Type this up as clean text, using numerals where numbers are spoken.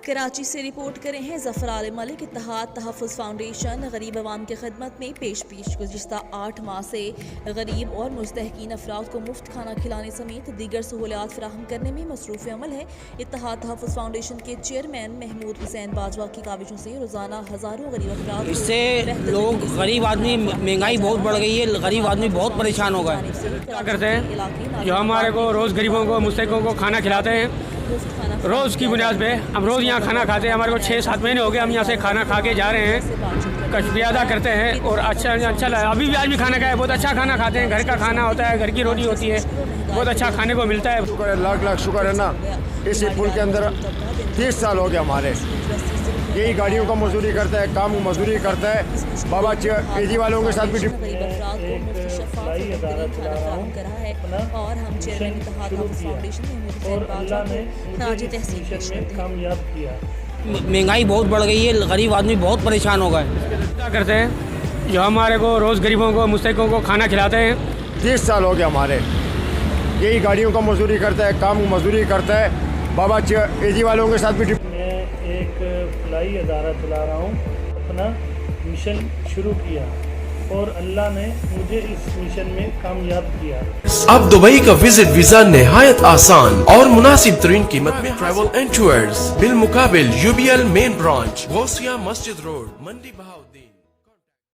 کراچی سے رپورٹ کرے ہیں ظفر عالم ملک۔ اتحاد تحفظ فاؤنڈیشن غریب عوام کی خدمت میں پیش گزشتہ 8 ماہ سے غریب اور مستحقین افراد کو مفت کھانا کھلانے سمیت دیگر سہولیات فراہم کرنے میں مصروف عمل ہے۔ اتحاد تحفظ فاؤنڈیشن کے چیئرمین محمود حسین باجوہ کی کاوشوں سے روزانہ ہزاروں غریب افراد اس سے لوگ غریب آدمی، مہنگائی بہت بڑھ گئی ہے، غریب آدمی بہت پریشان ہو گئے۔ کیا کرتے ہیں جو ہمارے کو روز غریبوں کو مستحقوں کو کھانا کھلاتے ہیں روز کی بنیاد پہ۔ ہم روز یہاں کھانا کھاتے ہیں، ہمارے کو 6-7 مہینے ہو گئے ہم یہاں سے کھانا کھا کے جا رہے ہیں، شکریہ ادا کرتے ہیں اور اچھا لگا۔ ابھی بھی آج بھی کھانا کھایا، بہت اچھا کھانا کھاتے ہیں، گھر کا کھانا ہوتا ہے، گھر کی روٹی ہوتی ہے، بہت اچھا کھانے کو ملتا ہے۔ شکر ہے، لاکھ شکر ہے نا۔ اس پل کے اندر 30 سال ہو گیا ہمارے، یہی گاڑیوں کا مزدوری کرتا ہے، کام مزدوری کرتا ہے۔ بابا ایجی والوں کے ساتھ بھی اور ہم چیئرمین اتحاد تحفظ فاؤنڈیشن محمود حسین باجوہ کو خراج تحسین پیش کرتے ہیں۔ مہنگائی بہت بڑھ گئی ہے، غریب آدمی بہت پریشان ہو گئے۔ کیا کرتے ہیں جو ہمارے کو روز غریبوں کو مستحقوں کو کھانا کھلاتے ہیں 30 سال ہو گیا ہمارے، یہی گاڑیوں کا مزدوری کرتا ہے، کام مزدوری کرتا ہے۔ بابا ایجی والوں کے ساتھ بھی میں ایک فلاحی ادارہ چلا رہا ہوں، اپنا مشن شروع کیا اور اللہ نے مجھے اس مشن میں کامیاب کیا۔ اب دبئی کا وزٹ ویزا نہایت آسان اور مناسب ترین قیمت میں ٹریول اینڈ ٹورز بالمقابل UBL مین برانچ غوثیہ مسجد روڈ منڈی بہاؤالدین۔